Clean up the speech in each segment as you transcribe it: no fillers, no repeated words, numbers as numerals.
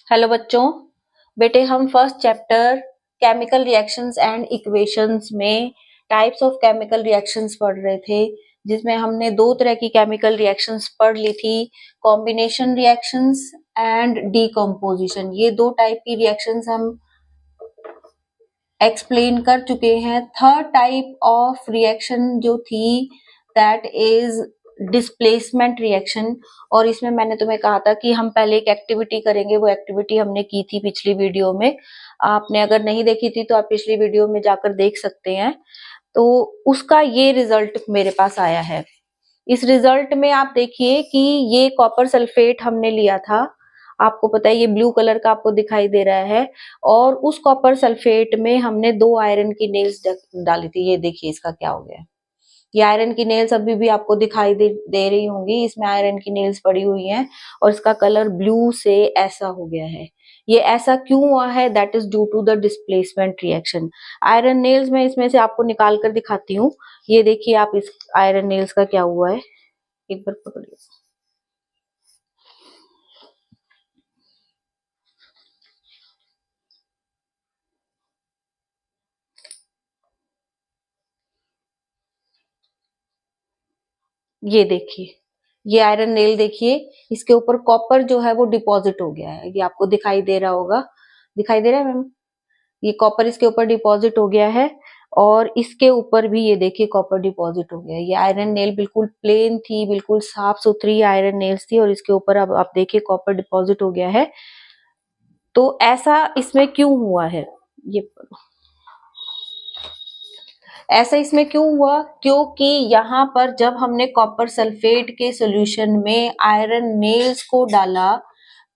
Hello बच्चों, बेटे हम first chapter chemical reactions and equations में टाइप्स ऑफ केमिकल रिएक्शंस पढ़ रहे थे, जिसमें हमने दो तरह की केमिकल रिएक्शंस पढ़ ली थी, कॉम्बिनेशन रिएक्शंस एंड डीकम्पोजिशन। ये दो टाइप की रिएक्शंस हम एक्सप्लेन कर चुके हैं। थर्ड टाइप ऑफ रिएक्शन जो थी दैट इज डिस्प्लेसमेंट रिएक्शन, और इसमें मैंने तुम्हें कहा था कि हम पहले एक एक्टिविटी करेंगे। वो एक्टिविटी हमने की थी पिछली वीडियो में। आपने अगर नहीं देखी थी तो आप पिछली वीडियो में जाकर देख सकते हैं। तो उसका ये रिजल्ट मेरे पास आया है। इस रिजल्ट में आप देखिए कि ये कॉपर सल्फेट हमने लिया था, आपको पता है ये ब्लू कलर का आपको दिखाई दे रहा है, और उस कॉपर सल्फेट में हमने दो आयरन की नेल्स डाली थी। ये देखिए इसका क्या हो गया है। ये आयरन की नेल्स अभी भी आपको दिखाई दे रही होंगी, इसमें आयरन की नेल्स पड़ी हुई हैं और इसका कलर ब्लू से ऐसा हो गया है। ये ऐसा क्यों हुआ है? That is due to the displacement reaction. Iron nails मैं इसमें से आपको निकाल कर दिखाती हूँ। ये देखिए आप इस आयरन नेल्स का क्या हुआ है, एक बार पकड़िए। ये देखिए, ये आयरन नेल देखिए, इसके ऊपर कॉपर जो है वो डिपॉजिट हो गया है। ये आपको दिखाई दे रहा होगा, दिखाई दे रहा है मैम? ये कॉपर इसके ऊपर डिपॉजिट हो गया है, और इसके ऊपर भी ये देखिए कॉपर डिपॉजिट हो गया है। ये आयरन नेल बिल्कुल प्लेन थी, बिल्कुल साफ सुथरी आयरन नेल्स थी, और इसके ऊपर अब आप देखिए कॉपर डिपॉजिट हो गया है। तो ऐसा इसमें क्यों हुआ है? ये ऐसा इसमें क्यों हुआ? क्योंकि यहाँ पर जब हमने कॉपर सल्फेट के सॉल्यूशन में आयरन नेल्स को डाला,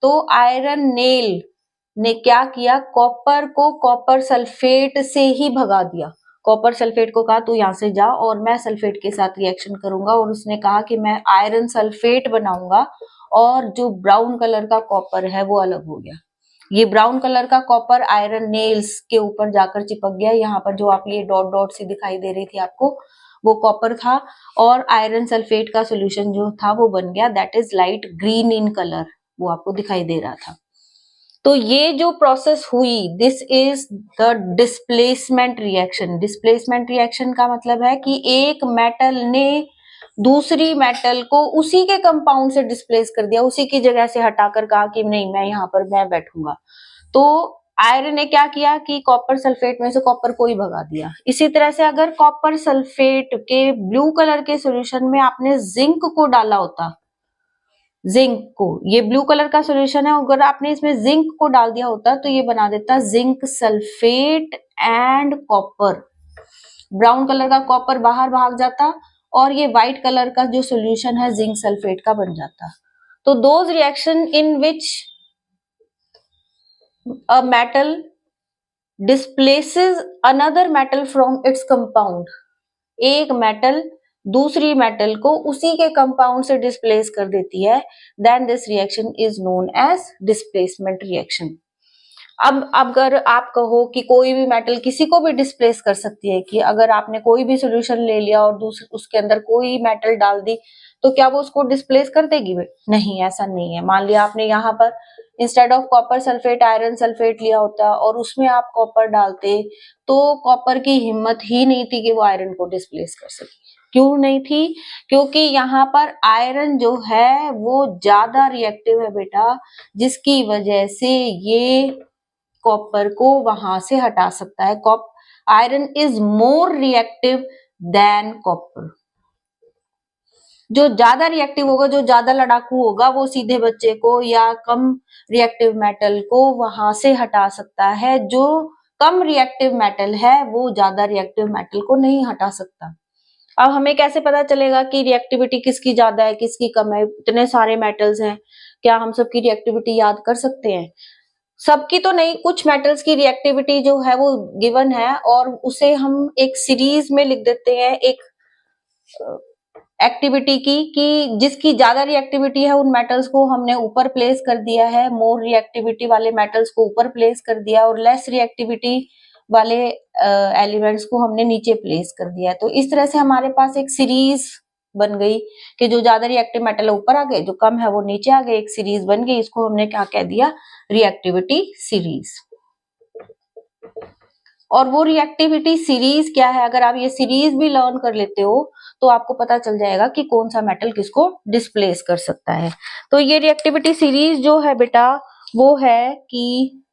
तो आयरन नेल ने क्या किया? कॉपर को कॉपर सल्फेट से ही भगा दिया। कॉपर सल्फेट को कहा तू यहाँ से जा और मैं सल्फेट के साथ रिएक्शन करूंगा, और उसने कहा कि मैं आयरन सल्फेट बनाऊंगा, और जो ब्राउन कलर का कॉपर है वो अलग हो गया। ये ब्राउन कलर का कॉपर आयरन नेल्स के ऊपर जाकर चिपक गया। यहाँ पर जो आप ये डॉट डॉट सी दिखाई दे रही थी आपको, वो कॉपर था, और आयरन सल्फेट का सॉल्यूशन जो था वो बन गया, that is light green in colour, वो आपको दिखाई दे रहा था। तो ये जो प्रोसेस हुई, this is the displacement reaction. Displacement reaction का मतलब है कि एक मेटल ने दूसरी मेटल को उसी के कंपाउंड से डिस्प्लेस कर दिया, उसी की जगह से हटाकर कहा कि नहीं मैं यहाँ पर मैं बैठूंगा। तो आयरन ने क्या किया कि कॉपर सल्फेट में से कॉपर को ही भगा दिया। इसी तरह से अगर कॉपर सल्फेट के ब्लू कलर के सॉल्यूशन में आपने जिंक को डाला होता, जिंक को, ये ब्लू कलर का सॉल्यूशन है, अगर आपने इसमें जिंक को डाल दिया होता तो ये बना देता zinc sulphate and copper. Brown colour का कॉपर बाहर भाग जाता, और ये व्हाइट कलर का जो सॉल्यूशन है जिंक सल्फेट का बन जाता। तो those reaction in which a metal displaces another metal from its compound, एक मेटल दूसरी मेटल को उसी के कंपाउंड से डिस्प्लेस कर देती है, then this reaction is known as displacement reaction. अब अगर आप कहो कि कोई भी मेटल किसी को भी डिस्प्लेस कर सकती है, कि अगर आपने कोई भी सॉल्यूशन ले लिया और दूसरे उसके अंदर कोई मेटल डाल दी, तो क्या वो उसको डिस्प्लेस कर देगी? नहीं, ऐसा नहीं है। मान लिया आपने यहाँ पर instead of copper sulphate iron sulphate लिया होता और उसमें आप कॉपर डालते, तो कॉपर की हिम्मत ही नहीं थी कि वो आयरन को डिस्प्लेस कर सके। क्यों नहीं थी? क्योंकि यहाँ पर आयरन जो है वो ज्यादा रिएक्टिव है बेटा, जिसकी वजह से ये कॉपर को वहां से हटा सकता है। Iron is more reactive than copper. जो ज्यादा रिएक्टिव होगा, जो ज्यादा लड़ाकू होगा, वो सीधे बच्चे को या कम रिएक्टिव मेटल को वहां से हटा सकता है। जो कम रिएक्टिव मेटल है वो ज्यादा रिएक्टिव मेटल को नहीं हटा सकता। अब हमें कैसे पता चलेगा कि रिएक्टिविटी किसकी ज्यादा है किसकी कम है? इतने सारे मेटल्स हैं, क्या हम सबकी रिएक्टिविटी याद कर सकते हैं? सबकी तो नहीं, कुछ मेटल्स की रिएक्टिविटी जो है वो गिवन है, और उसे हम एक सीरीज में लिख देते हैं एक एक्टिविटी की, कि जिसकी ज्यादा रिएक्टिविटी है उन मेटल्स को हमने ऊपर प्लेस कर दिया है, मोर रिएक्टिविटी वाले मेटल्स को ऊपर प्लेस कर दिया, और लेस रिएक्टिविटी वाले एलिमेंट्स को हमने नीचे प्लेस कर दिया। तो इस तरह से हमारे पास एक सीरीज बन गई कि जो ज्यादा रिएक्टिव मेटल है ऊपर आ गए, जो कम है वो नीचे आ गए, एक सीरीज बन गई। इसको हमने क्या कह दिया, रिएक्टिविटी सीरीज। और वो रिएक्टिविटी सीरीज क्या है, अगर आप ये सीरीज भी लर्न कर लेते हो तो आपको पता चल जाएगा कि कौन सा मेटल किसको डिस्प्लेस कर सकता है। तो ये रिएक्टिविटी सीरीज जो है बेटा वो है कि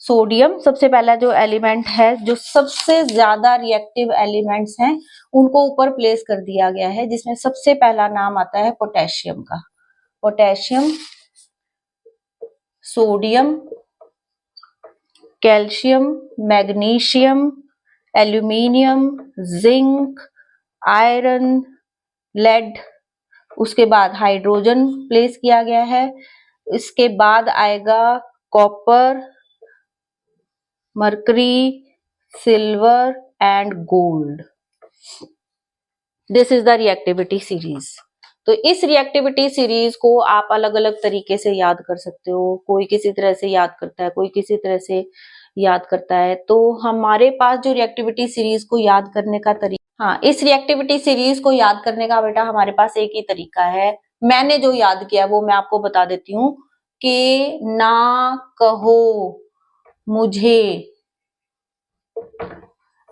सोडियम सबसे पहला जो एलिमेंट है, जो सबसे ज्यादा रिएक्टिव एलिमेंट्स हैं उनको ऊपर प्लेस कर दिया गया है, जिसमें सबसे पहला नाम आता है पोटेशियम का। Potassium, sodium, calcium, magnesium, aluminium, zinc, iron, lead, उसके बाद हाइड्रोजन प्लेस किया गया है। इसके बाद आएगा copper, mercury, silver and gold. This is the reactivity series. तो इस रिएक्टिविटी सीरीज को आप अलग अलग तरीके से याद कर सकते हो। कोई किसी तरह से याद करता है, कोई किसी तरह से याद करता है। तो हमारे पास जो रिएक्टिविटी सीरीज को याद करने का तरीका, हाँ, इस रिएक्टिविटी सीरीज को याद करने का बेटा हमारे पास एक ही तरीका है। मैंने जो याद किया वो मैं आपको बता देती हूँ कि ना कहो मुझे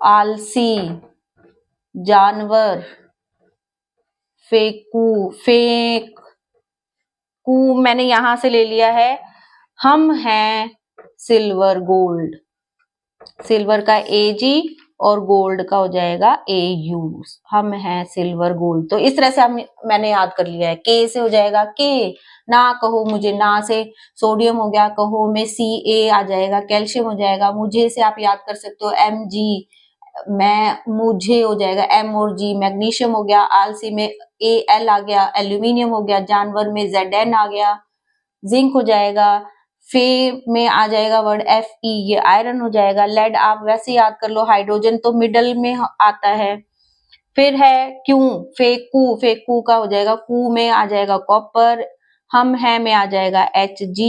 आलसी जानवर, फेंक कू मैंने यहां से ले लिया है। हम हैं सिल्वर गोल्ड, सिल्वर का AG और गोल्ड का हो जाएगा AU। हम हैं सिल्वर गोल्ड। तो इस तरह से मैंने याद कर लिया है। के से हो जाएगा के, ना कहो मुझे, ना से सोडियम हो गया, कहो में Ca आ जाएगा, कैल्शियम हो जाएगा, मुझे से आप याद कर सकते हो Mg, मैं मुझे हो जाएगा M और G, मैग्नीशियम हो गया, आलसी में Al आ गया, एल्यूमिनियम हो गया, जानवर में Zn आ गया, जिंक हो जाएगा, फे में आ जाएगा वर्ड Fe, ये आयरन हो जाएगा, लेड आप वैसे याद कर लो, हाइड्रोजन तो मिडल में आता है। फिर है क्यों, फेकू का हो जाएगा, कू में आ जाएगा कॉपर, हम है में आ जाएगा Hg,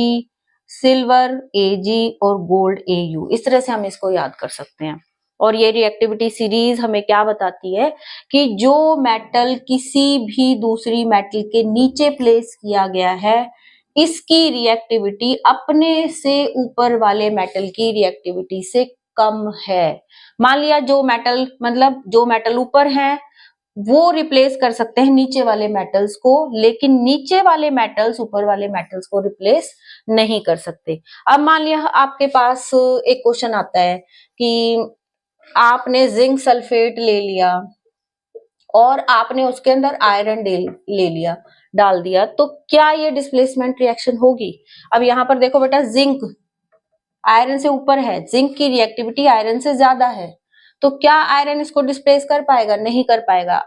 सिल्वर Ag और गोल्ड Au। इस तरह से हम इसको याद कर सकते हैं। और ये रिएक्टिविटी सीरीज हमें क्या बताती है कि जो मेटल किसी भी दूसरी मेटल के नीचे प्लेस किया गया है, इसकी रिएक्टिविटी अपने से ऊपर वाले मेटल की रिएक्टिविटी से कम है। मान लिया जो मेटल, मतलब जो मेटल ऊपर है वो रिप्लेस कर सकते हैं नीचे वाले मेटल्स को, लेकिन नीचे वाले मेटल्स ऊपर वाले मेटल्स को रिप्लेस नहीं कर सकते। अब मान लिया आपके पास एक क्वेश्चन आता है कि आपने जिंक सल्फेट ले लिया और आपने उसके अंदर आयरन ले लिया, डाल दिया, तो क्या ये डिस्प्लेसमेंट रिएक्शन होगी? अब यहां पर देखो बेटा, जिंक आयरन से ऊपर है, जिंक की रिएक्टिविटी आयरन से ज्यादा है, तो क्या आयरन इसको डिस्प्लेस कर पाएगा? नहीं कर पाएगा,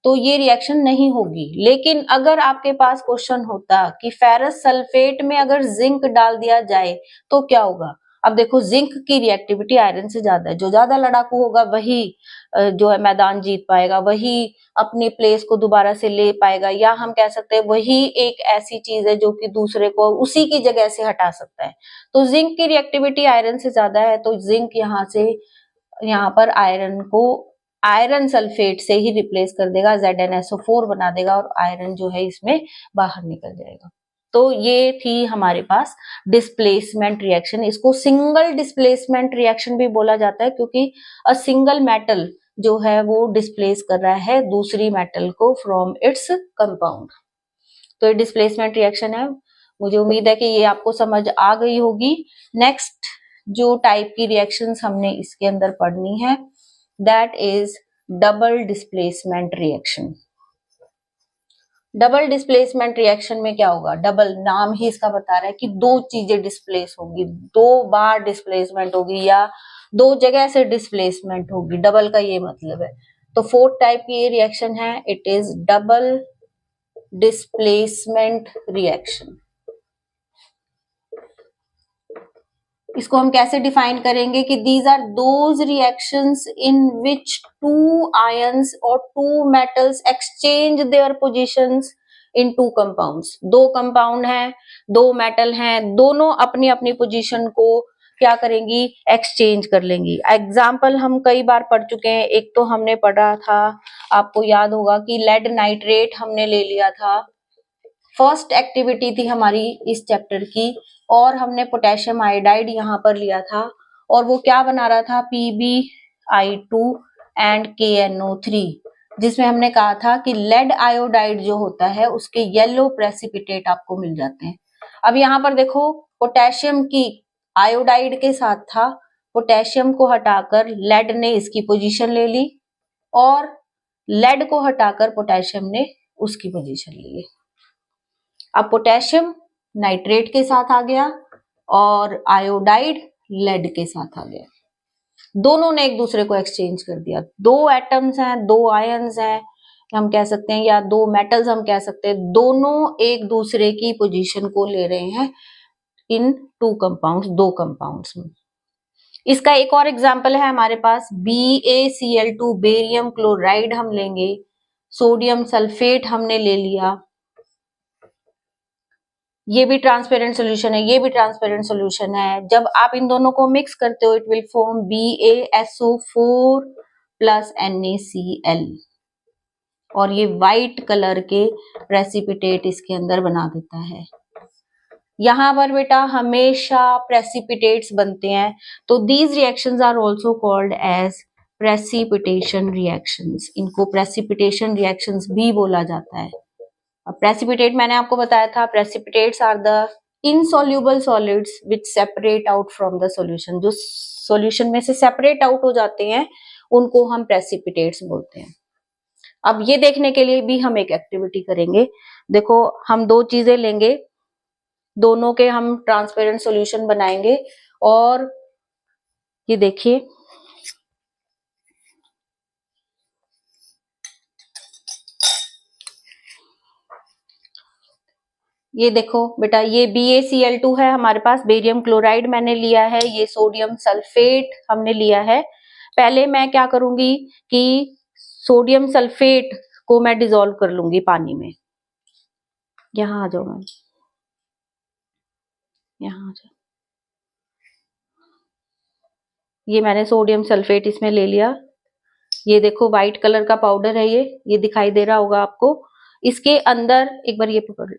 तो ये रिएक्शन नहीं होगी। लेकिन अगर आपके पास क्वेश्चन होता कि फेरस सल्फेट में अगर जिंक डाल दिया जाए तो क्या होगा? अब देखो, जिंक की रिएक्टिविटी आयरन से ज्यादा है, जो ज्यादा लड़ाकू होगा वही जो है मैदान जीत पाएगा, वही अपनी प्लेस को दोबारा से ले पाएगा, या हम कह सकते हैं वही एक ऐसी चीज है जो कि दूसरे को उसी की जगह से हटा सकता है। तो जिंक की रिएक्टिविटी आयरन से ज्यादा है, तो जिंक यहाँ पर आयरन को आयरन सल्फेट से ही रिप्लेस कर देगा, ZnSO4 बना देगा और आयरन जो है इसमें बाहर निकल जाएगा। तो ये थी हमारे पास डिस्प्लेसमेंट रिएक्शन। इसको सिंगल डिस्प्लेसमेंट रिएक्शन भी बोला जाता है, क्योंकि अ सिंगल मेटल जो है वो डिस्प्लेस कर रहा है दूसरी मेटल को फ्रॉम इट्स कंपाउंड। तो ये डिस्प्लेसमेंट रिएक्शन है। मुझे उम्मीद है कि ये आपको समझ आ गई होगी। नेक्स्ट जो टाइप की रिएक्शंस हमने इसके अंदर पढ़नी है, that is double displacement reaction. Double displacement reaction में क्या होगा? डबल, नाम ही इसका बता रहा है कि दो चीजें डिस्प्लेस होगी, दो बार डिस्प्लेसमेंट होगी या दो जगह से डिस्प्लेसमेंट होगी, डबल का ये मतलब है। तो फोर्थ टाइप की ये रिएक्शन है, it is double displacement reaction. इसको हम कैसे डिफाइन करेंगे कि these are those reactions in which two ions और two metals exchange their positions in two compounds. दो कंपाउंड हैं, दो मेटल हैं, दोनों अपनी अपनी पोजीशन को क्या करेंगी, एक्सचेंज कर लेंगी। एग्जाम्पल हम कई बार पढ़ चुके हैं। एक तो हमने पढ़ा था, आपको याद होगा कि लेड नाइट्रेट हमने ले लिया था, फर्स्ट एक्टिविटी थी हमारी इस चैप्टर की, और हमने पोटेशियम आयोडाइड यहाँ पर लिया था, और वो क्या बना रहा था, PbI2 एंड KNO3, जिसमें हमने कहा था कि लेड आयोडाइड जो होता है उसके येलो प्रेसिपिटेट आपको मिल जाते हैं। अब यहाँ पर देखो, पोटेशियम की आयोडाइड के साथ था, पोटेशियम को हटाकर लेड ने इसकी पोजीशन ले ली, और लेड को हटाकर पोटेशियम ने उसकी पोजीशन ले ली। अब पोटेशियम नाइट्रेट के साथ आ गया और आयोडाइड लेड के साथ आ गया, दोनों ने एक दूसरे को एक्सचेंज कर दिया। दो एटम्स हैं, दो आयंस हैं हम कह सकते हैं, या दो मेटल्स हम कह सकते हैं, दोनों एक दूसरे की पोजीशन को ले रहे हैं इन टू कंपाउंड्स, दो कंपाउंड्स में। इसका एक और एग्जांपल है हमारे पास, BaCl2 बेरियम क्लोराइड हम लेंगे, सोडियम सल्फेट हमने ले लिया, ये भी ट्रांसपेरेंट सोल्यूशन है, ये भी ट्रांसपेरेंट सोल्यूशन है। जब आप इन दोनों को मिक्स करते हो, it will form BaSO4 plus NaCl, और ये व्हाइट कलर के प्रेसिपिटेट इसके अंदर बना देता है। यहाँ पर बेटा हमेशा प्रेसिपिटेट्स बनते हैं, तो these reactions are also called as precipitation reactions. इनको प्रेसिपिटेशन रिएक्शंस भी बोला जाता है। प्रेसिपिटेट मैंने आपको बताया था, precipitates are the insoluble solids which separate out from the solution. जो सॉल्यूशन में से सेपरेट आउट हो जाते हैं उनको हम प्रेसिपिटेट्स बोलते हैं। अब ये देखने के लिए भी हम एक एक्टिविटी करेंगे। देखो, हम दो चीजें लेंगे, दोनों के हम ट्रांसपेरेंट सॉल्यूशन बनाएंगे, और ये देखिए, ये देखो बेटा, ये BaCl2 है हमारे पास, बेरियम क्लोराइड मैंने लिया है, ये सोडियम सल्फेट हमने लिया है। पहले मैं क्या करूंगी कि सोडियम सल्फेट को मैं डिसॉल्व कर लूंगी पानी में। यहाँ आ जाओ मैम, यहाँ आ जाओ। ये मैंने सोडियम सल्फेट इसमें ले लिया, ये देखो व्हाइट कलर का पाउडर है, ये दिखाई दे रहा होगा आपको। इसके अंदर एक बार ये पकड़ लो,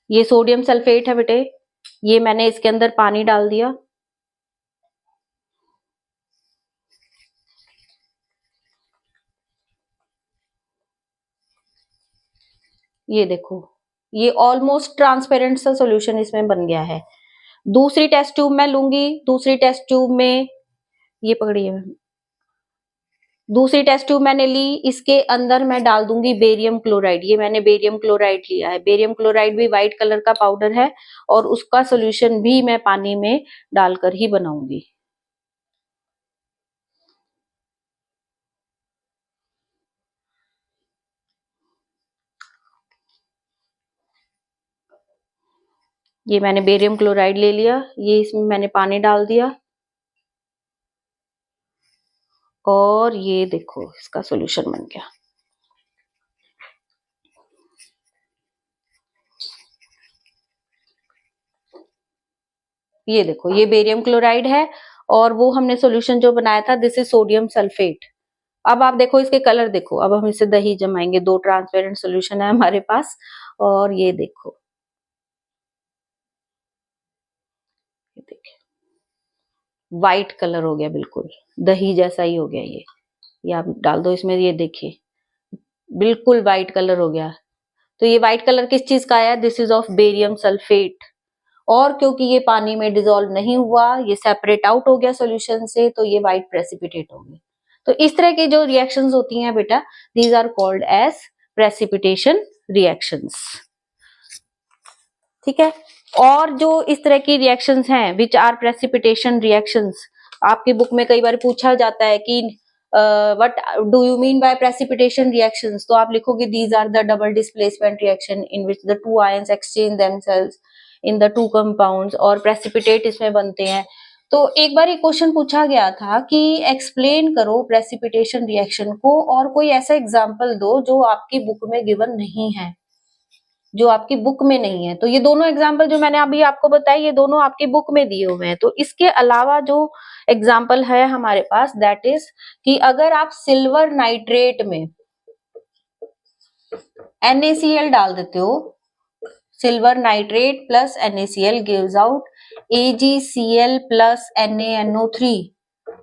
ये सोडियम सल्फेट है बेटे, ये मैंने इसके अंदर पानी डाल दिया, ये देखो, ये ऑलमोस्ट ट्रांसपेरेंट सा सॉल्यूशन इसमें बन गया है। दूसरी टेस्ट ट्यूब मैं लूंगी, दूसरी टेस्ट ट्यूब में ये पकड़िए, दूसरी टेस्ट ट्यूब मैंने ली, इसके अंदर मैं डाल दूंगी बेरियम क्लोराइड। ये मैंने बेरियम क्लोराइड लिया है, बेरियम क्लोराइड भी व्हाइट कलर का पाउडर है, और उसका सॉल्यूशन भी मैं पानी में डालकर ही बनाऊंगी। ये मैंने बेरियम क्लोराइड ले लिया, ये इसमें मैंने पानी डाल दिया, और ये देखो इसका सॉल्यूशन बन गया। ये देखो, ये बेरियम क्लोराइड है, और वो हमने सॉल्यूशन जो बनाया था, दिस इज सोडियम सल्फेट। अब आप देखो इसके कलर देखो, अब हम इसे दही जमाएंगे, दो ट्रांसपेरेंट सॉल्यूशन है हमारे पास, और ये देखो, ये देखिए व्हाइट कलर हो गया, बिल्कुल दही जैसा ही हो गया। ये आप डाल दो इसमें, ये देखिए बिल्कुल व्हाइट कलर हो गया। तो ये व्हाइट कलर किस चीज का है, this is of barium sulphate, और क्योंकि ये पानी में डिसॉल्व नहीं हुआ, ये सेपरेट आउट हो गया सॉल्यूशन से, तो ये व्हाइट प्रेसिपिटेट हो गया। तो इस तरह की जो रिएक्शंस होती हैं बेटा, these are called as precipitation reactions. ठीक है, और जो इस तरह की रिएक्शंस हैं विच आर प्रेसिपिटेशन रिएक्शंस, आपकी बुक में कई बार पूछा जाता है कि what do you mean by precipitation reactions, तो आप लिखोगे these are the double displacement reaction in which the two ions exchange themselves in the two compounds, और प्रेसिपिटेट इसमें बनते हैं। तो एक बार एक क्वेश्चन पूछा गया था कि एक्सप्लेन करो प्रेसिपिटेशन रिएक्शन को और कोई ऐसा एग्जाम्पल दो जो आपकी बुक में गिवन नहीं है, जो आपकी बुक में नहीं है। तो ये दोनों एग्जाम्पल जो मैंने अभी आपको बताई ये दोनों आपकी बुक में दिए हुए हैं। तो इसके अलावा जो एग्जाम्पल है हमारे पास दैट इज कि अगर आप सिल्वर नाइट्रेट में NaCl डाल देते हो, silver nitrate plus NaCl gives out AgCl plus NaNO3,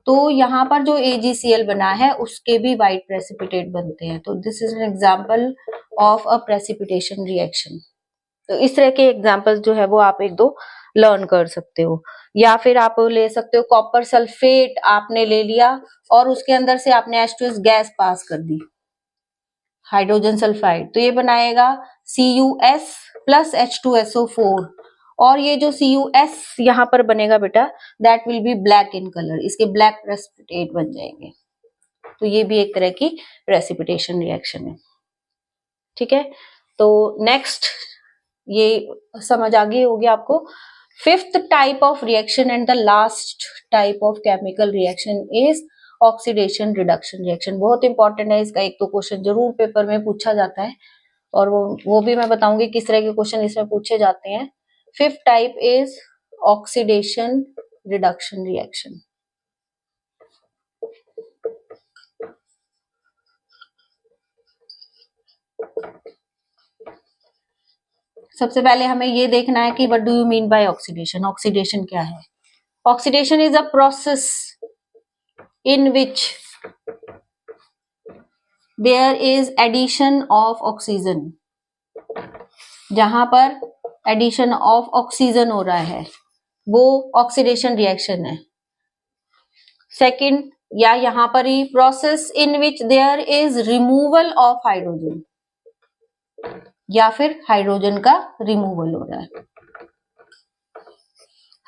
तो यहाँ पर जो AgCl बना है उसके भी व्हाइट प्रेसिपिटेट बनते हैं। तो this is an example of a precipitation reaction. तो इस तरह के एग्जाम्पल्स जो है वो आप एक दो लर्न कर सकते हो। या फिर आप ले सकते हो कॉपर सल्फेट आपने ले लिया और उसके अंदर से आपने H2S गैस पास कर दी, हाइड्रोजन सल्फाइड, तो ये बनाएगा CuS प्लस H2SO4, और ये जो CuS यहाँ पर बनेगा बेटा that will be black in colour, इसके ब्लैक प्रेसिपिटेट बन जाएंगे। तो ये भी एक तरह की प्रेसिपिटेशन रिएक्शन है। ठीक है, तो नेक्स्ट ये समझ आ गई होगी आपको। Fifth type of reaction and the last type of chemical reaction is oxidation reduction reaction. बहुत इंपॉर्टेंट है, इसका एक तो क्वेश्चन जरूर पेपर में पूछा जाता है और वो भी मैं बताऊंगी किस तरह के क्वेश्चन इसमें पूछे जाते हैं। Fifth type is oxidation reduction reaction. सबसे पहले हमें ये देखना है कि what do you mean by oxidation. Oxidation क्या है? Oxidation is a process in which there is addition of oxygen, जहां पर एडिशन ऑफ ऑक्सीजन हो रहा है वो ऑक्सीडेशन रिएक्शन है। सेकंड, या यहां पर ही process in which there is removal of hydrogen, या फिर हाइड्रोजन का रिमूवल हो रहा है,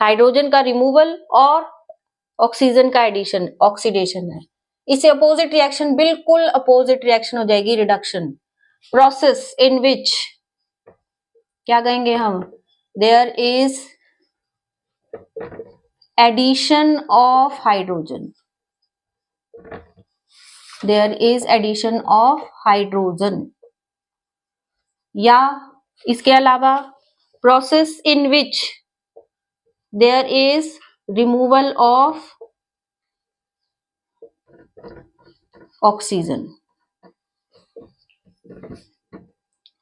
हाइड्रोजन का रिमूवल और ऑक्सीजन का एडिशन ऑक्सीडेशन है। इससे अपोजिट रिएक्शन, बिल्कुल अपोजिट रिएक्शन हो जाएगी रिडक्शन। प्रोसेस इन विच क्या कहेंगे हम, there is addition of hydrogen, there is addition of hydrogen. या इसके अलावा process in which there is removal of oxygen,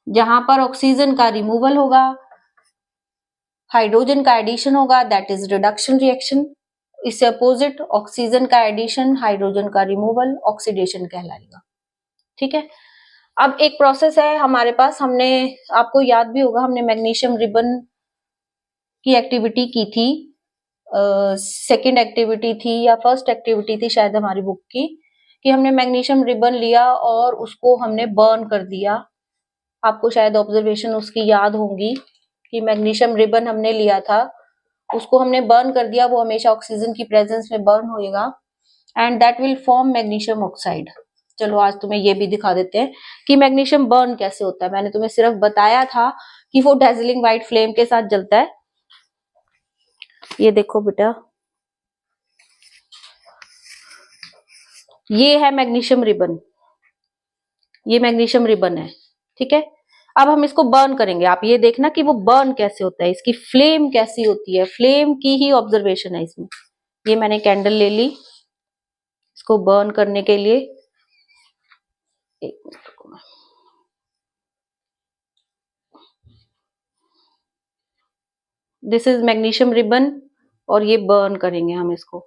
जहां पर ऑक्सीजन का रिमूवल होगा, हाइड्रोजन का एडिशन होगा, दैट इज रिडक्शन रिएक्शन। इससे अपोजिट ऑक्सीजन का एडिशन, हाइड्रोजन का रिमूवल, ऑक्सीडेशन कहलाएगा। ठीक है, अब एक प्रोसेस है हमारे पास, हमने आपको याद भी होगा हमने मैग्नीशियम रिबन की एक्टिविटी की थी, सेकंड एक्टिविटी थी या फर्स्ट एक्टिविटी थी शायद हमारी बुक की, कि हमने मैग्नीशियम रिबन लिया और उसको हमने बर्न कर दिया। आपको शायद ऑब्जर्वेशन उसकी याद होंगी कि मैग्नीशियम रिबन हमने लिया था, उसको हमने बर्न कर दिया, वो हमेशा ऑक्सीजन की प्रेजेंस में बर्न होएगा and that will form magnesium oxide. चलो आज तुम्हें ये भी दिखा देते हैं कि मैग्नीशियम बर्न कैसे होता है। मैंने तुम्हें सिर्फ बताया था कि वो डेजलिंग व्हाइट फ्लेम के साथ जलता है। ये देखो बेटा, ये है मैग्नीशियम रिबन, ये मैग्नीशियम रिबन है। ठीक है, अब हम इसको बर्न करेंगे। आप ये देखना कि वो बर्न कैसे होता है, इसकी फ्लेम कैसी होती है, फ्लेम की ही ऑब्जर्वेशन है इसमें। ये मैंने कैंडल ले ली इसको बर्न करने के लिए। एक मिनट रुको, दिस इज मैग्नीशियम रिबन और ये बर्न करेंगे हम इसको।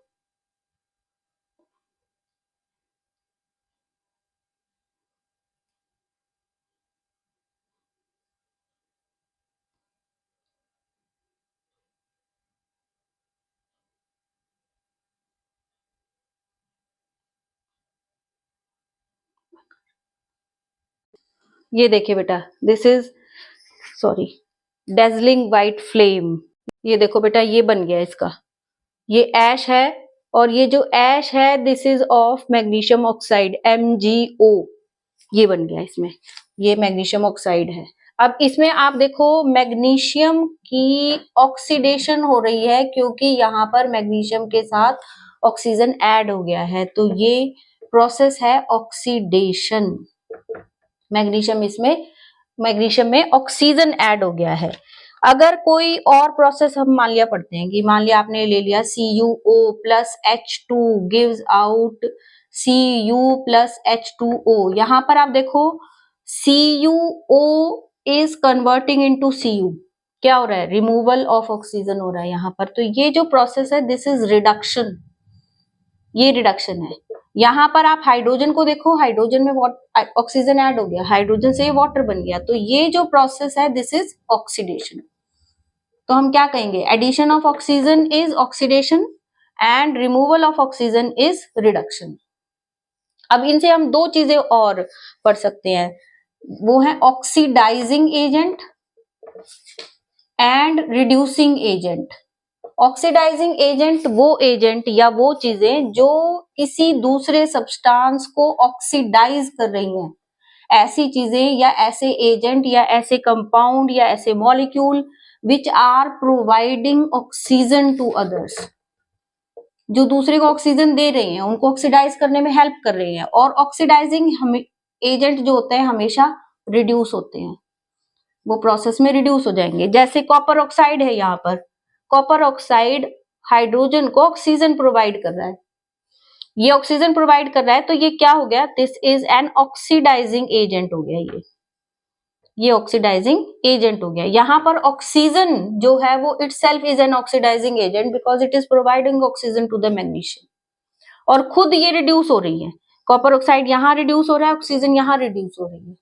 ये देखिए बेटा, this is sorry dazzling white flame. ये देखो बेटा, ये बन गया इसका, ये ऐश है और ये जो ऐश है this is of magnesium oxide MgO, ये बन गया इसमें, ये मैग्नीशियम ऑक्साइड है। अब इसमें आप देखो मैग्नीशियम की ऑक्सीडेशन हो रही है क्योंकि यहाँ पर मैग्नीशियम के साथ ऑक्सीजन ऐड हो गया है, तो ये प्रोसेस है ऑक्सीडेशन। मैग्नीशियम में ऑक्सीजन ऐड हो गया है। अगर कोई और प्रोसेस हम मान लिया पढ़ते हैं कि मान लिया आपने ले लिया CuO plus H2 gives out Cu plus H2O। यहाँ पर आप देखो CuO is converting into Cu, क्या हो रहा है, रिमूवल ऑफ ऑक्सीजन हो रहा है यहाँ पर। तो ये जो प्रोसेस है दिस इज रिडक्शन, ये रिडक्शन है। यहाँ पर आप हाइड्रोजन को देखो, हाइड्रोजन में ऑक्सीजन ऐड हो गया, हाइड्रोजन से वाटर बन गया, तो ये जो प्रोसेस है दिस इज ऑक्सीडेशन। तो हम क्या कहेंगे, addition of oxygen is oxidation and removal of oxygen is reduction. अब इनसे हम दो चीजें और पढ़ सकते हैं, वो है oxidising agent and reducing agent. Oxidising agent वो एजेंट या वो चीजें जो किसी दूसरे सब्सटेंस को ऑक्सीडाइज कर रही हैं, ऐसी चीजें या ऐसे एजेंट या ऐसे कंपाउंड या ऐसे molecule which are providing oxygen to others, जो दूसरे को ऑक्सीजन दे रहे हैं, उनको ऑक्सीडाइज करने में हेल्प कर रहे हैं। और ऑक्सीडाइजिंग एजेंट जो होते हैं हमेशा रिड्यूस होते हैं, वो प्रोसेस में रिड्यूस हो जाएंगे। जैसे कॉपर ऑक्साइड है, यहाँ पर कॉपर ऑक्साइड हाइड्रोजन को ऑक्सीजन प्रोवाइड कर रहा है, ये ऑक्सीजन प्रोवाइड कर रहा है, तो ये क्या हो गया, this is an oxidising agent हो गया, ये ऑक्सीडाइजिंग एजेंट हो गया। यहाँ पर ऑक्सीजन जो है वो itself is an oxidising agent because it is providing oxygen to the magnesium, और खुद ये रिड्यूस हो रही है। कॉपर ऑक्साइड यहाँ रिड्यूस हो रहा है, ऑक्सीजन यहाँ रिड्यूस हो रही है।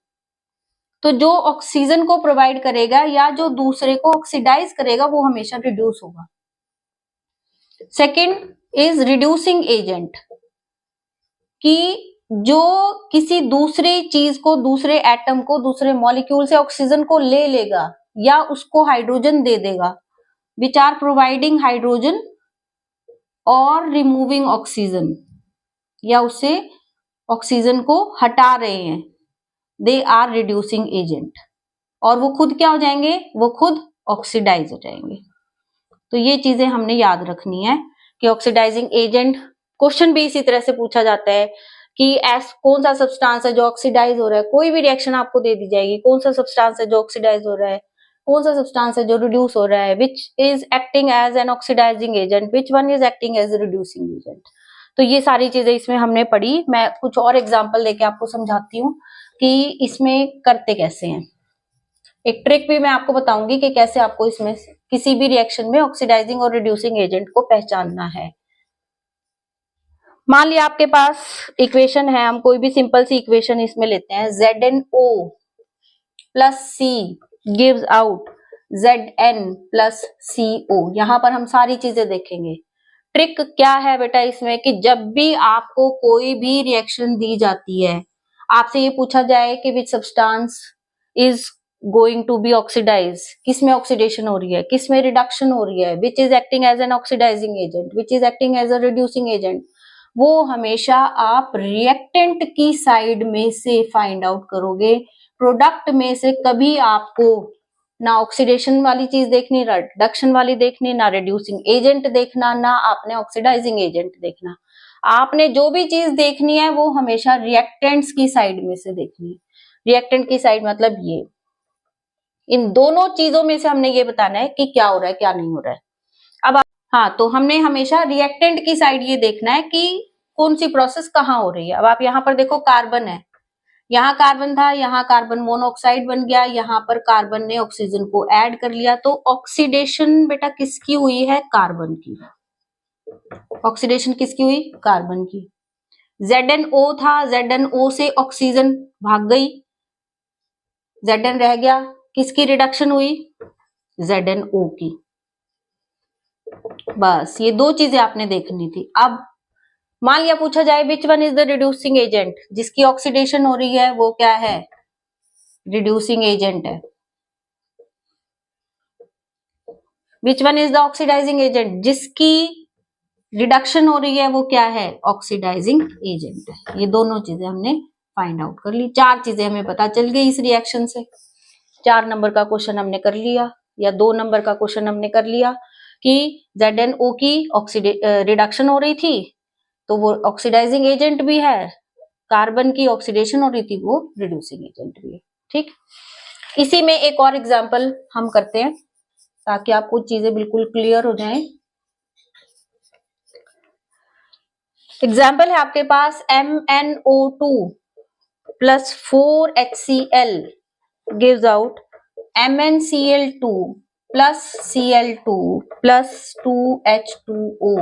तो जो ऑक्सीजन को प्रोवाइड करेगा या जो दूसरे को ऑक्सीडाइज करेगा वो हमेशा रिड्यूस होगा। सेकेंड इज रिड्यूसिंग एजेंट, कि जो किसी दूसरी चीज को, दूसरे एटम को, दूसरे मॉलिक्यूल से ऑक्सीजन को ले लेगा या उसको हाइड्रोजन दे देगा, विच आर प्रोवाइडिंग हाइड्रोजन और रिमूविंग ऑक्सीजन, या उससे ऑक्सीजन को हटा रहे हैं, दे आर रिड्यूसिंग एजेंट। और वो खुद क्या हो जाएंगे, वो खुद ऑक्सीडाइज हो जाएंगे। तो ये चीजें हमने याद रखनी है कि ऑक्सीडाइजिंग एजेंट, क्वेश्चन भी इसी तरह से पूछा जाता है कि कौन सा सब्सटेंस है जो ऑक्सीडाइज हो रहा है, कोई भी रिएक्शन आपको दे दी जाएगी, कौन सा सब्सटेंस है जो ऑक्सीडाइज हो रहा है, कौन सा सब्सटेंस है जो रिड्यूस हो रहा है, which is acting as an oxidising agent, which one is acting as reducing agent. तो ये सारी चीजें इसमें हमने पढ़ी। मैं कुछ और एग्जाम्पल देके आपको समझाती हूँ कि इसमें करते कैसे हैं। एक ट्रिक भी मैं आपको बताऊंगी कि कैसे आपको इसमें किसी भी रिएक्शन में ऑक्सीडाइजिंग और रिड्यूसिंग एजेंट को पहचानना है। मान लिया आपके पास इक्वेशन है, हम कोई भी सिंपल सी इक्वेशन इसमें लेते हैं, ZnO plus C gives out Zn plus CO। यहां पर हम सारी चीजें देखेंगे। ट्रिक क्या है बेटा इसमें कि जब भी आपको कोई भी रिएक्शन दी जाती है, आपसे ये पूछा जाए कि which substance is going to be oxidise, किस में ऑक्सीडेशन हो रही है, किस में रिडक्शन हो रही है, which is acting as an oxidising agent, which is acting as a reducing agent, वो हमेशा आप रिएक्टेंट की साइड में से फाइंड आउट करोगे। प्रोडक्ट में से कभी आपको ना ऑक्सीडेशन वाली चीज देखनी, ना रिडक्शन वाली देखनी, ना रिड्यूसिंग एजेंट देखना, ना आपने ऑक्सीडाइजिंग एजेंट देखना। आपने जो भी चीज देखनी है वो हमेशा रिएक्टेंट्स की साइड में से देखनी है। रिएक्टेंट की साइड मतलब ये, इन दोनों चीजों में से हमने ये बताना है कि क्या हो रहा है क्या नहीं हो रहा है। अब हाँ, तो हमने हमेशा रिएक्टेंट की साइड ये देखना है कि कौन सी प्रोसेस कहाँ हो रही है। अब आप यहाँ पर देखो कार्बन है, यहाँ कार्बन था, यहाँ कार्बन मोनोऑक्साइड बन गया, यहाँ पर कार्बन ने ऑक्सीजन को ऐड कर लिया, तो ऑक्सीडेशन बेटा किसकी हुई है, कार्बन की। ऑक्सीडेशन किसकी हुई, कार्बन की। ZnO था, ZnO से ऑक्सीजन भाग गई, Zn रह गया, किसकी रिडक्शन हुई, ZnO की। बस ये दो चीजें आपने देखनी थी। अब मान लिया पूछा जाए which one is the reducing agent, जिसकी ऑक्सीडेशन हो रही है वो क्या है, रिड्यूसिंग एजेंट है। Which one is the oxidising agent, जिसकी रिडक्शन हो रही है वो क्या है, ऑक्सीडाइजिंग एजेंट है। ये दोनों चीजें हमने फाइंड आउट कर ली, चार चीजें हमें पता चल गई इस रिएक्शन से। 4 नंबर का क्वेश्चन हमने कर लिया या 2 नंबर का क्वेश्चन हमने कर लिया कि ZnO की रिडक्शन हो रही थी, तो वो ऑक्सीडाइजिंग एजेंट भी है, कार्बन की ऑक्सीडेशन हो रही थी, वो रिड्यूसिंग एजेंट भी है। ठीक, इसी में एक और एग्जांपल हम करते हैं ताकि आपको चीजें बिल्कुल क्लियर हो जाएं। एग्जाम्पल है आपके पास MnO2 plus 4HCl gives out MnCl2 plus Cl2 plus 2H2O।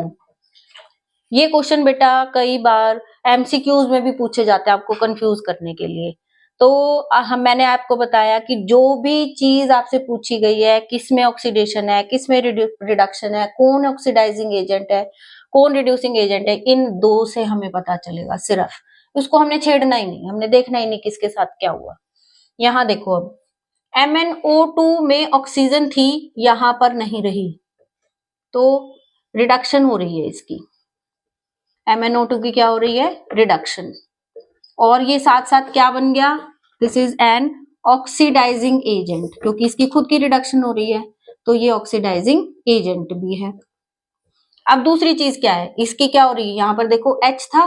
ये क्वेश्चन बेटा कई बार एमसीक्यूज में भी पूछे जाते हैं आपको कंफ्यूज करने के लिए। तो मैंने आपको बताया कि जो भी चीज आपसे पूछी गई है, किस में ऑक्सीडेशन है, किस में रिडक्शन है, कौन ऑक्सीडाइजिंग एजेंट है, कौन रिड्यूसिंग एजेंट है, इन दो से हमें पता चलेगा सिर्फ। उसको हमने छेड़ना ही नहीं, हमने देखना ही नहीं किसके साथ क्या हुआ। यहां देखो, अब MnO2 में ऑक्सीजन थी, यहां पर नहीं रही, तो रिडक्शन हो रही है इसकी। MnO2 की क्या हो रही है? रिडक्शन। और ये साथ साथ क्या बन गया? This is an oxidising agent, क्योंकि इसकी खुद की रिडक्शन हो रही है, तो ये ऑक्सीडाइजिंग एजेंट भी है। अब दूसरी चीज क्या है, इसकी क्या हो रही है? यहां पर देखो H था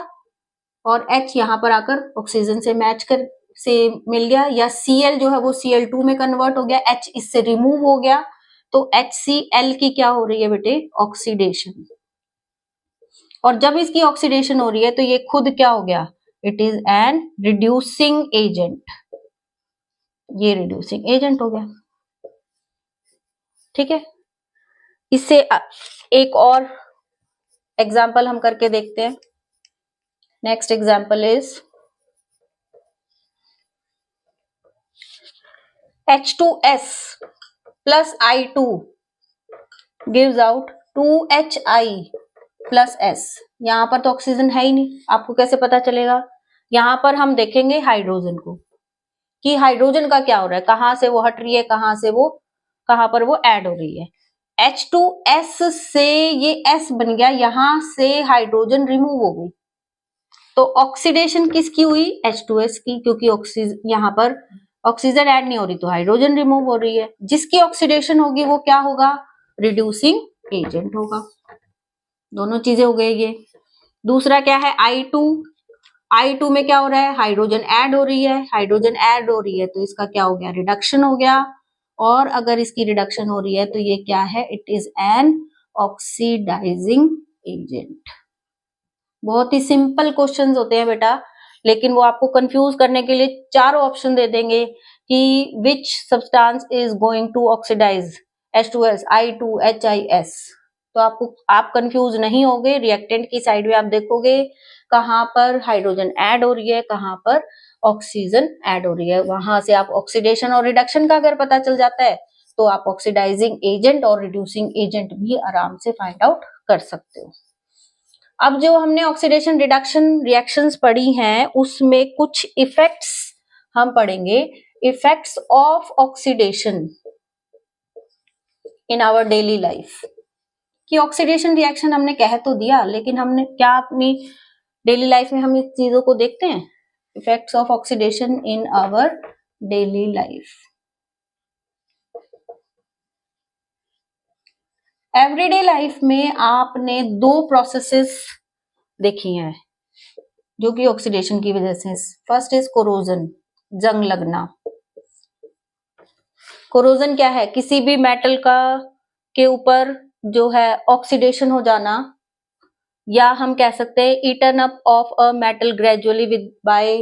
और H यहां पर आकर ऑक्सीजन से मैच कर से मिल गया, या Cl जो है वो Cl2 में कन्वर्ट हो गया, H इससे रिमूव हो गया, तो HCl की क्या हो रही है बेटे? ऑक्सीडेशन। और जब इसकी ऑक्सीडेशन हो रही है तो ये खुद क्या हो गया? It is N reducing agent, ये रिड्यूसिंग एजेंट हो गया। ठीक है, इससे एक और एग्जाम्पल हम करके देखते हैं। Next example is H2S plus I2 gives out 2HI plus S। यहां पर तो ऑक्सीजन है ही नहीं, आपको कैसे पता चलेगा? यहां पर हम देखेंगे हाइड्रोजन को कि हाइड्रोजन का क्या हो रहा है, कहां से वो हट रही है, कहां पर वो ऐड हो रही है। H2S से ये S बन गया, यहां से हाइड्रोजन रिमूव हो गई, तो ऑक्सीडेशन किसकी हुई? H2S की, क्योंकि ऑक्सीजन यहां पर ऑक्सीजन ऐड नहीं हो रही तो हाइड्रोजन रिमूव हो रही है। जिसकी ऑक्सीडेशन होगी वो क्या होगा? रिड्यूसिंग एजेंट होगा। दोनों चीजें हो गई ये। दूसरा क्या है? I2 में क्या हो रहा है? हाइड्रोजन ऐड हो रही है, हाइड्रोजन ऐड हो रही है तो इसका क्या हो गया? रिडक्शन हो गया। और अगर इसकी रिडक्शन हो रही है तो ये क्या है? It is an oxidising agent. बहुत ही सिंपल क्वेश्चंस होते हैं बेटा, लेकिन वो आपको कंफ्यूज करने के लिए चारों ऑप्शन दे देंगे कि which substance is going to oxidise H2S, I2, HIS। तो आप कंफ्यूज नहीं होगे। रिएक्टेंट की साइड में आप देखोगे कहां पर हाइड्रोजन ऐड हो रही है, कहां पर ऑक्सीजन ऐड हो रही है, वहां से आप ऑक्सीडेशन और रिडक्शन का अगर पता चल जाता है तो आप ऑक्सीडाइजिंग एजेंट और रिड्यूसिंग एजेंट भी आराम से फाइंड आउट कर सकते हो। अब जो हमने ऑक्सीडेशन रिडक्शन रिएक्शंस पढ़ी हैं उसमें कुछ इफेक्ट्स हम पढ़ेंगे, effects of oxidation in our daily life. कि ऑक्सीडेशन रिएक्शन हमने कह तो दिया, लेकिन हमने क्या अपनी डेली लाइफ में हम इस चीजों को देखते हैं? Effects of oxidation in our daily life. Everyday life में आपने दो प्रोसेसेस देखी हैं जो कि ऑक्सीडेशन की वजह से। फर्स्ट इज कोरोजन, जंग लगना। कोरोजन क्या है? किसी भी मेटल का के ऊपर जो है ऑक्सीडेशन हो जाना, या हम कह सकते हैं eaten up of a metal gradually with by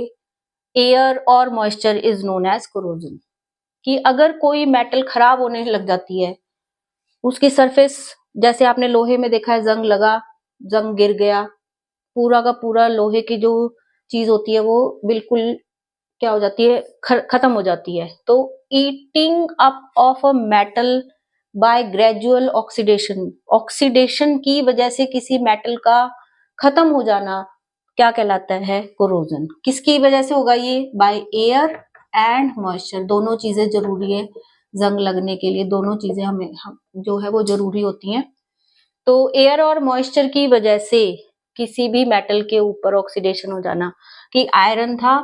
air और moisture is known as corrosion. कि अगर कोई मेटल खराब होने लग जाती है, उसकी सरफेस, जैसे आपने लोहे में देखा है जंग लगा, जंग गिर गया, पूरा का पूरा लोहे की जो चीज होती है वो बिल्कुल क्या हो जाती है? खत्म हो जाती है। तो eating up of a metal by gradual oxidation, oxidation की वजह से किसी मेटल का खत्म हो जाना क्या कहलाता है? कोरोजन। किसकी वजह से होगा ये? By air and moisture. दोनों चीजें जरूरी है जंग लगने के लिए, दोनों चीजें हमें जो है वो जरूरी होती हैं। तो एयर और मॉइस्चर की वजह से किसी भी मेटल के ऊपर ऑक्सीडेशन हो जाना। कि आयरन था,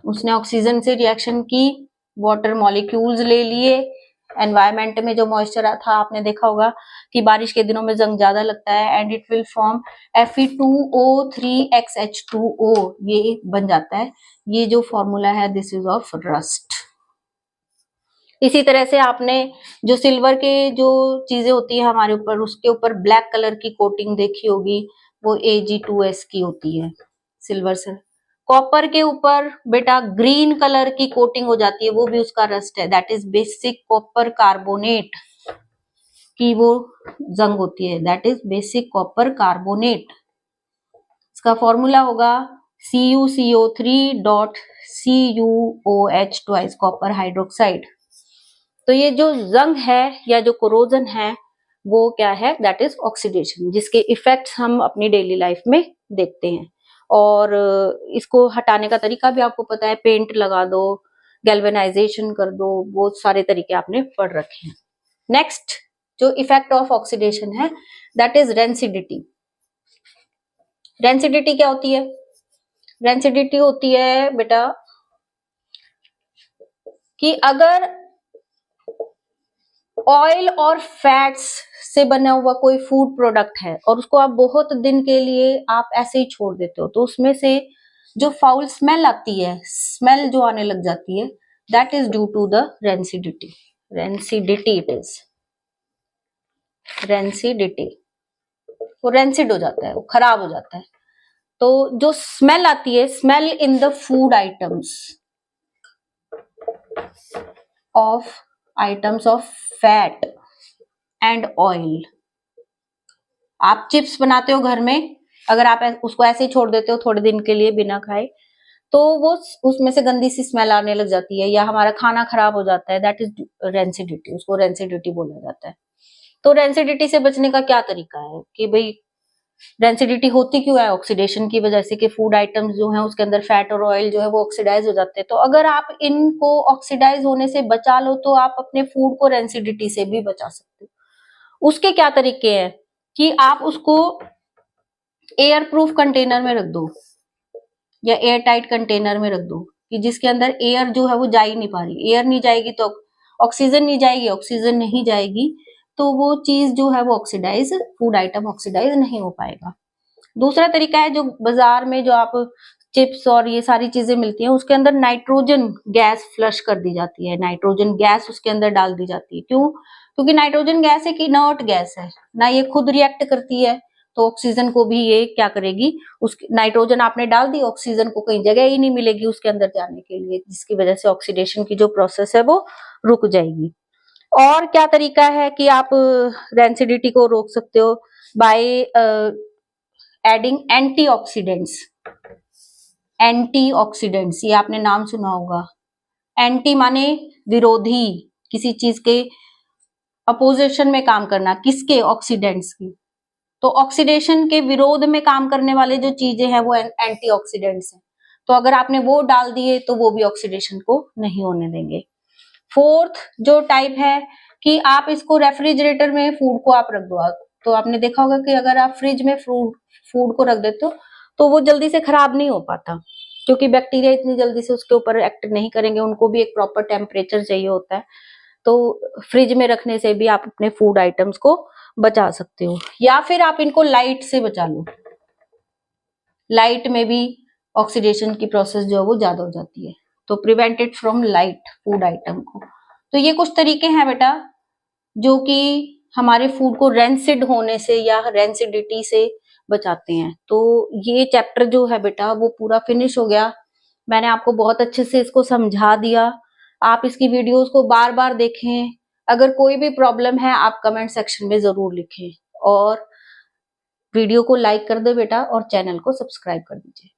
उसने ऑक्सीजन से रिएक्शन की, वाटर मॉलिक्यूल्स ले लिए। एनवायरमेंट में जो मॉइस्चर था आपने देखा होगा कि बारिश के दिनों में जंग ज्यादा लगता है and it will form Fe2O3XH2O, ये बन जाता है। ये जो फॉर्मूला है दिस इज ऑफ रस्ट। इसी तरह से आपने जो सिल्वर के जो चीजें होती है हमारे ऊपर, उसके ऊपर ब्लैक कलर की कोटिंग देखी होगी, वो Ag2S की होती है सिल्वर से। कॉपर के ऊपर बेटा ग्रीन कलर की कोटिंग हो जाती है, वो भी उसका रस्ट है, that is basic copper carbonate की वो जंग होती है, that is basic copper carbonate. इसका फॉर्मूला होगा CuCO3.CuOH ट्वाइस कॉपर हाइड्रोक्साइड। तो ये जो जंग है या जो कोरोजन है वो क्या है, दैट इज ऑक्सीडेशन, जिसके इफेक्ट्स हम अपनी डेली लाइफ में देखते हैं। और इसको हटाने का तरीका भी आपको पता है, पेंट लगा दो, गैल्वेनाइजेशन कर दो, बहुत सारे तरीके आपने पढ़ रखे हैं। नेक्स्ट जो इफेक्ट ऑफ ऑक्सीडेशन है दैट इज रेंसिडिटी। रेंसिडिटी क्या होती है? रेंसिडिटी होती है बेटा कि अगर ऑयल और फैट्स से बना हुआ कोई फूड प्रोडक्ट है और उसको आप बहुत दिन के लिए आप ऐसे ही छोड़ देते हो, तो उसमें से जो फाउल स्मेल आती है, स्मेल जो आने लग जाती है, that is due to the rancidity. Rancidity it is, rancidity, वो रेंसिड हो जाता है, वो खराब हो जाता है। तो जो स्मेल आती है, smell in the food items of fat and oil. आप चिप्स बनाते हो घर में, अगर आप उसको ऐसे ही छोड़ देते हो थोड़े दिन के लिए बिना खाए, तो वो उसमें से गंदी सी स्मेल आने लग जाती है, या हमारा खाना खराब हो जाता है, दैट इज रेंसिडिटी, उसको रेंसिडिटी बोला जाता है। तो रेंसिडिटी से बचने का क्या तरीका है कि भाई रेंसिडिटी होती क्यों है? ऑक्सीडेशन की वजह से, कि फूड आइटम्स जो है उसके अंदर फैट और ऑयल जो है वो ऑक्सीडाइज हो जाते हैं। तो अगर आप इनको ऑक्सीडाइज होने से बचा लो तो आप अपने फूड को रेंसिडिटी से भी बचा सकते हो। उसके क्या तरीके हैं कि आप उसको एयर प्रूफ कंटेनर में रख दो या एयर टाइट कंटेनर में रख दो, कि जिसके अंदर एयर जो है वो जा ही नहीं पा रही। एयर नहीं जाएगी तो ऑक्सीजन नहीं जाएगी, ऑक्सीजन नहीं जाएगी तो वो चीज जो है वो ऑक्सीडाइज, फूड आइटम ऑक्सीडाइज नहीं हो पाएगा। दूसरा तरीका है, जो बाजार में जो आप चिप्स और ये सारी चीजें मिलती हैं उसके अंदर नाइट्रोजन गैस फ्लश कर दी जाती है, नाइट्रोजन गैस उसके अंदर डाल दी जाती है। क्यों? क्योंकि नाइट्रोजन गैस एक इनर्ट गैस है ना, ये खुद रिएक्ट करती है, तो ऑक्सीजन को भी ये क्या करेगी, उस नाइट्रोजन आपने डाल दी, ऑक्सीजन को कहीं जगह ही नहीं मिलेगी उसके अंदर जाने के लिए, जिसकी वजह से ऑक्सीडेशन की जो प्रोसेस है वो रुक जाएगी। और क्या तरीका है कि आप रेंसिडिटी को रोक सकते हो? By adding antioxidants. एंटीऑक्सीडेंट्स ये आपने नाम सुना होगा। एंटी माने विरोधी, किसी चीज के अपोजिशन में काम करना, किसके? ऑक्सीडेंट्स की। तो ऑक्सीडेशन के विरोध में काम करने वाले जो चीजें हैं वो एंटीऑक्सीडेंट्स हैं। तो अगर आपने वो डाल दिए तो वो भी ऑक्सीडेशन को नहीं होने देंगे। फोर्थ जो टाइप है कि आप इसको रेफ्रिजरेटर में फूड को आप रख दो, तो आपने देखा होगा कि अगर आप फ्रिज में फूड को रख देते हो तो वो जल्दी से खराब नहीं हो पाता, क्योंकि बैक्टीरिया इतनी जल्दी से उसके ऊपर एक्ट नहीं करेंगे, उनको भी एक प्रॉपर टेम्परेचर चाहिए होता है। तो फ्रिज में रखने से भी आप अपने फूड आइटम्स को बचा सकते हो, या फिर आप इनको लाइट से बचा लो। लाइट में भी ऑक्सीडेशन की प्रोसेस जो है वो ज्यादा हो जाती है, तो prevent it from light food item को। तो ये कुछ तरीके हैं बेटा जो कि हमारे फूड को रेंसिड होने से या रेंसिडिटी से बचाते हैं। तो ये चैप्टर जो है बेटा वो पूरा फिनिश हो गया। मैंने आपको बहुत अच्छे से इसको समझा दिया। आप इसकी वीडियोस को बार बार देखें। अगर कोई भी प्रॉब्लम है आप कमेंट सेक्शन में जरूर लिखें, और वीडियो को लाइक कर दो बेटा और चैनल को सब्सक्राइब कर दीजिए।